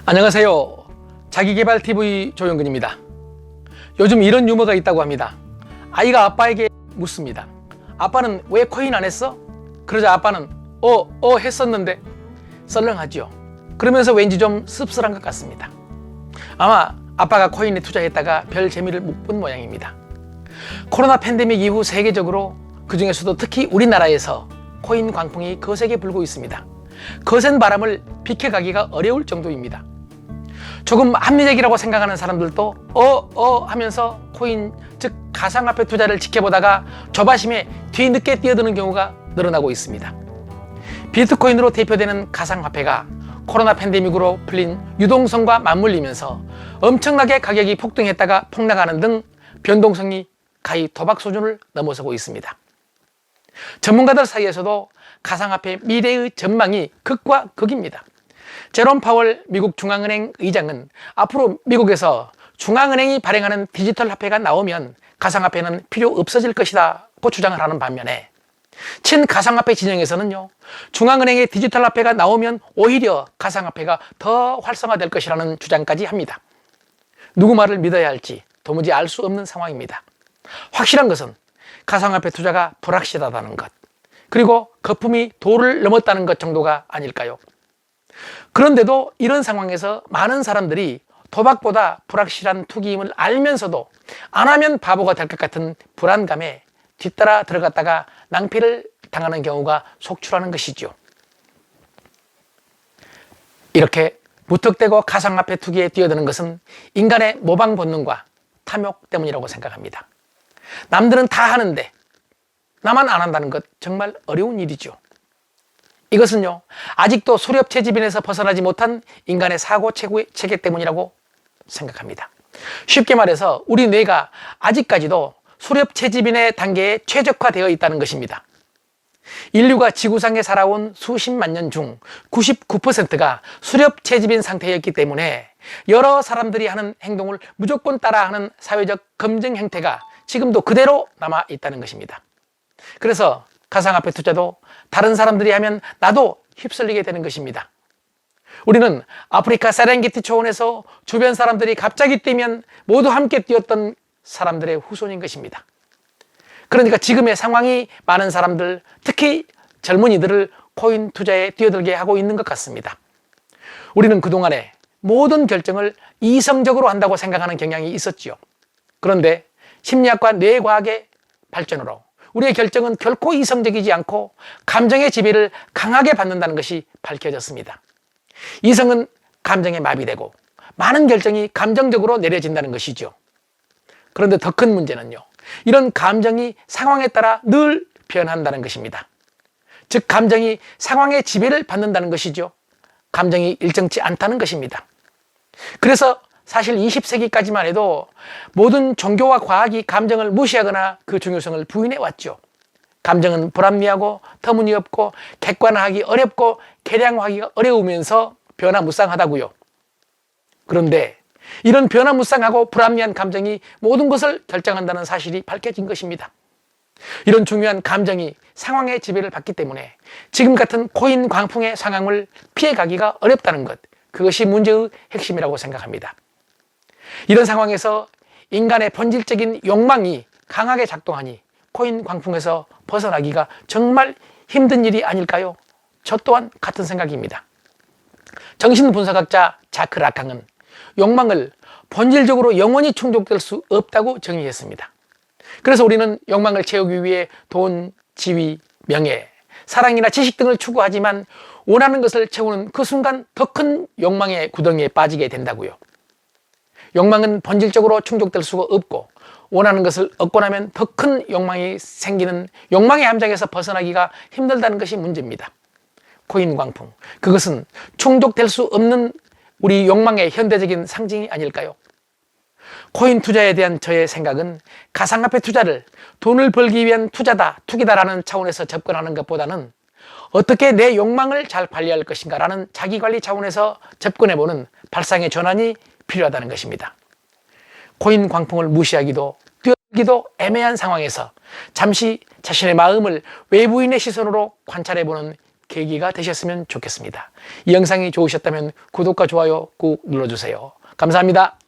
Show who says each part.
Speaker 1: 안녕하세요. 자기계발TV 조영근입니다. 요즘 이런 유머가 있다고 합니다. 아이가 아빠에게 묻습니다. 아빠는 왜 코인 안 했어? 그러자 아빠는 했었는데 썰렁하지요. 그러면서 왠지 좀 씁쓸한 것 같습니다. 아마 아빠가 코인에 투자했다가 별 재미를 못 본 모양입니다. 코로나 팬데믹 이후 세계적으로 그 중에서도 특히 우리나라에서 코인 광풍이 거세게 불고 있습니다. 거센 바람을 비켜가기가 어려울 정도입니다. 조금 합리적이라고 생각하는 사람들도 하면서 코인 즉 가상화폐 투자를 지켜보다가 조바심에 뒤늦게 뛰어드는 경우가 늘어나고 있습니다. 비트코인으로 대표되는 가상화폐가 코로나 팬데믹으로 풀린 유동성과 맞물리면서 엄청나게 가격이 폭등했다가 폭락하는 등 변동성이 가히 도박 수준을 넘어서고 있습니다. 전문가들 사이에서도 가상화폐 미래의 전망이 극과 극입니다. 제롬 파월 미국 중앙은행 의장은 앞으로 미국에서 중앙은행이 발행하는 디지털 화폐가 나오면 가상화폐는 필요 없어질 것이라고 주장을 하는 반면에 친가상화폐 진영에서는요, 중앙은행의 디지털 화폐가 나오면 오히려 가상화폐가 더 활성화될 것이라는 주장까지 합니다. 누구 말을 믿어야 할지 도무지 알 수 없는 상황입니다. 확실한 것은 가상화폐 투자가 불확실하다는 것, 그리고 거품이 도를 넘었다는 것 정도가 아닐까요? 그런데도 이런 상황에서 많은 사람들이 도박보다 불확실한 투기임을 알면서도 안 하면 바보가 될 것 같은 불안감에 뒤따라 들어갔다가 낭패를 당하는 경우가 속출하는 것이죠. 이렇게 무턱대고 가상화폐 투기에 뛰어드는 것은 인간의 모방 본능과 탐욕 때문이라고 생각합니다. 남들은 다 하는데 나만 안 한다는 것 정말 어려운 일이죠. 이것은요, 아직도 수렵채지빈에서 벗어나지 못한 인간의 사고 체계 때문이라고 생각합니다. 쉽게 말해서 우리 뇌가 아직까지도 수렵채지빈의 단계에 최적화되어 있다는 것입니다. 인류가 지구상에 살아온 수십만 년 중 99%가 수렵채지빈 상태였기 때문에 여러 사람들이 하는 행동을 무조건 따라하는 사회적 검증 행태가 지금도 그대로 남아 있다는 것입니다. 그래서 가상화폐 투자도 다른 사람들이 하면 나도 휩쓸리게 되는 것입니다. 우리는 아프리카 세렝게티 초원에서 주변 사람들이 갑자기 뛰면 모두 함께 뛰었던 사람들의 후손인 것입니다. 그러니까 지금의 상황이 많은 사람들, 특히 젊은이들을 코인 투자에 뛰어들게 하고 있는 것 같습니다. 우리는 그동안에 모든 결정을 이성적으로 한다고 생각하는 경향이 있었지요. 그런데 심리학과 뇌과학의 발전으로 우리의 결정은 결코 이성적이지 않고 감정의 지배를 강하게 받는다는 것이 밝혀졌습니다. 이성은 감정에 마비되고 많은 결정이 감정적으로 내려진다는 것이죠. 그런데 더 큰 문제는요, 이런 감정이 상황에 따라 늘 변한다는 것입니다. 즉 감정이 상황의 지배를 받는다는 것이죠. 감정이 일정치 않다는 것입니다. 그래서 사실 20세기까지만 해도 모든 종교와 과학이 감정을 무시하거나 그 중요성을 부인해 왔죠. 감정은 불합리하고 터무니없고 객관화하기 어렵고 계량화하기가 어려우면서 변화무쌍하다고요. 그런데 이런 변화무쌍하고 불합리한 감정이 모든 것을 결정한다는 사실이 밝혀진 것입니다. 이런 중요한 감정이 상황의 지배를 받기 때문에 지금 같은 코인 광풍의 상황을 피해가기가 어렵다는 것, 그것이 문제의 핵심이라고 생각합니다. 이런 상황에서 인간의 본질적인 욕망이 강하게 작동하니 코인 광풍에서 벗어나기가 정말 힘든 일이 아닐까요? 저 또한 같은 생각입니다. 정신분석학자 자크 라캉은 욕망을 본질적으로 영원히 충족될 수 없다고 정의했습니다. 그래서 우리는 욕망을 채우기 위해 돈, 지위, 명예, 사랑이나 지식 등을 추구하지만 원하는 것을 채우는 그 순간 더 큰 욕망의 구덩이에 빠지게 된다고요. 욕망은 본질적으로 충족될 수가 없고 원하는 것을 얻고 나면 더 큰 욕망이 생기는 욕망의 함정에서 벗어나기가 힘들다는 것이 문제입니다. 코인 광풍, 그것은 충족될 수 없는 우리 욕망의 현대적인 상징이 아닐까요? 코인 투자에 대한 저의 생각은 가상화폐 투자를 돈을 벌기 위한 투자다, 투기다라는 차원에서 접근하는 것보다는 어떻게 내 욕망을 잘 관리할 것인가 라는 자기관리 차원에서 접근해보는 발상의 전환이 필요하다는 것입니다. 코인 광풍을 무시하기도 뛰어들기도 애매한 상황에서 잠시 자신의 마음을 외부인의 시선으로 관찰해보는 계기가 되셨으면 좋겠습니다. 이 영상이 좋으셨다면 구독과 좋아요 꾹 눌러주세요. 감사합니다.